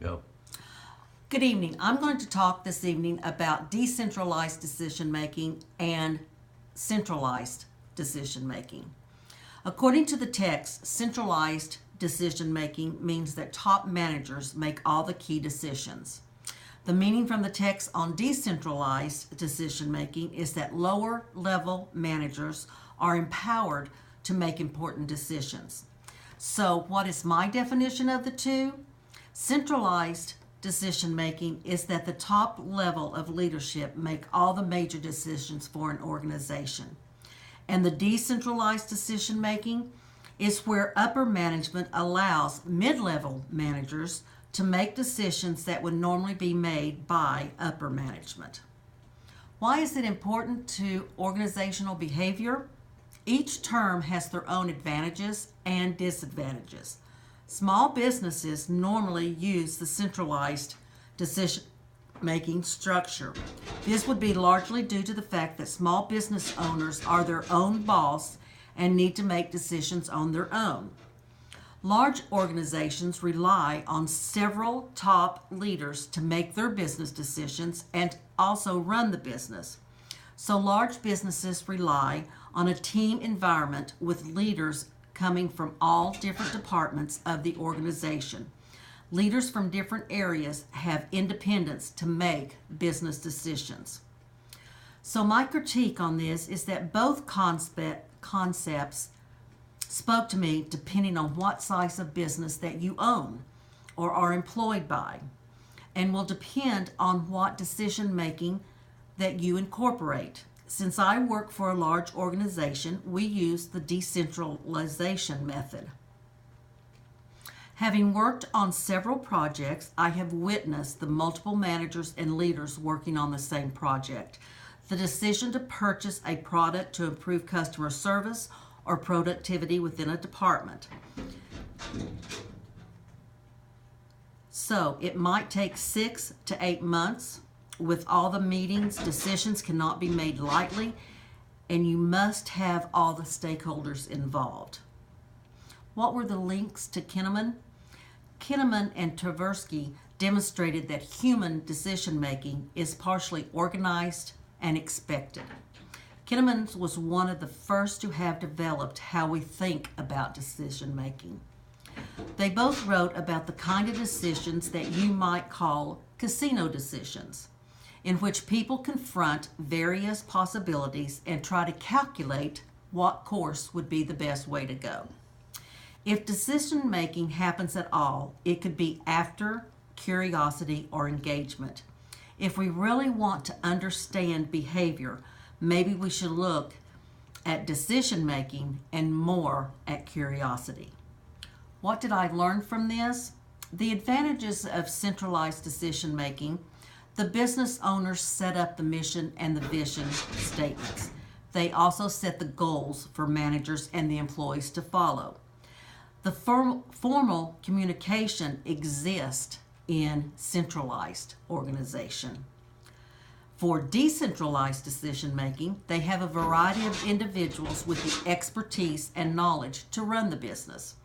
Go. Good evening. I'm going to talk this evening about decentralized decision making and centralized decision making. According to the text, centralized decision making means that top managers make all the key decisions. The meaning from the text on decentralized decision making is that lower level managers are empowered to make important decisions. So, what is my definition of the two? Centralized decision making is that the top level of leadership make all the major decisions for an organization. And the decentralized decision making is where upper management allows mid-level managers to make decisions that would normally be made by upper management. Why is it important to organizational behavior? Each term has their own advantages and disadvantages. Small businesses normally use the centralized decision-making structure. This would be largely due to the fact that small business owners are their own boss and need to make decisions on their own. Large organizations rely on several top leaders to make their business decisions and also run the business. So large businesses rely on a team environment with leaders coming from all different departments of the organization. Leaders from different areas have independence to make business decisions. So my critique on this is that both concepts spoke to me depending on what size of business that you own or are employed by, and will depend on what decision making that you incorporate. Since I work for a large organization, we use the decentralization method. Having worked on several projects, I have witnessed the multiple managers and leaders working on the same project. The decision to purchase a product to improve customer service or productivity within a department. So it might take 6 to 8 months. With all the meetings, decisions cannot be made lightly, and you must have all the stakeholders involved. What were the links to Kinnaman? Kinnaman and Tversky demonstrated that human decision making is partially organized and expected. Kinnaman was one of the first to have developed how we think about decision making. They both wrote about the kind of decisions that you might call casino decisions, in which people confront various possibilities and try to calculate what course would be the best way to go. If decision making happens at all, it could be after curiosity or engagement. If we really want to understand behavior, maybe we should look at decision making and more at curiosity. What did I learn from this? The advantages of centralized decision making. The business owners set up the mission and the vision statements. They also set the goals for managers and the employees to follow. The formal communication exists in centralized organization. For decentralized decision making, they have a variety of individuals with the expertise and knowledge to run the business.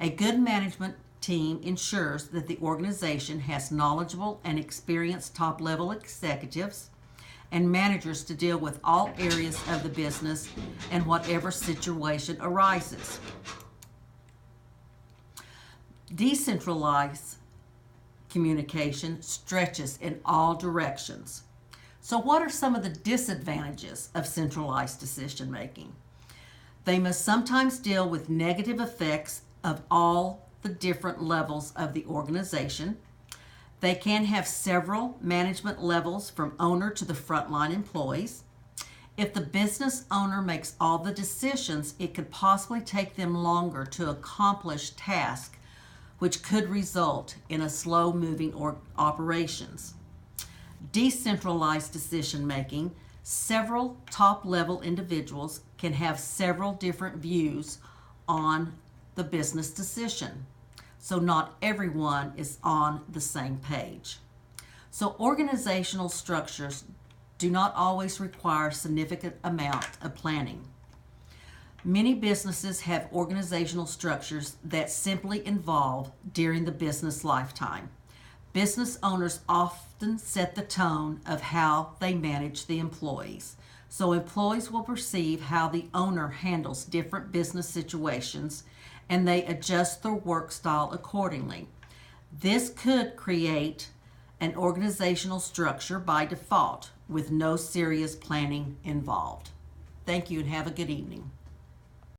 A good management team ensures that the organization has knowledgeable and experienced top-level executives and managers to deal with all areas of the business and whatever situation arises. Decentralized communication stretches in all directions. So what are some of the disadvantages of centralized decision making? They must sometimes deal with negative effects of all the different levels of the organization. They can have several management levels from owner to the frontline employees. If the business owner makes all the decisions, it could possibly take them longer to accomplish tasks, which could result in a slow-moving operations. Decentralized decision making, several top-level individuals can have several different views on the business decision. So not everyone is on the same page. So organizational structures do not always require significant amount of planning. Many businesses have organizational structures that simply evolve during the business lifetime. Business owners often set the tone of how they manage the employees. So employees will perceive how the owner handles different business situations and they adjust their work style accordingly. This could create an organizational structure by default with no serious planning involved. Thank you and have a good evening.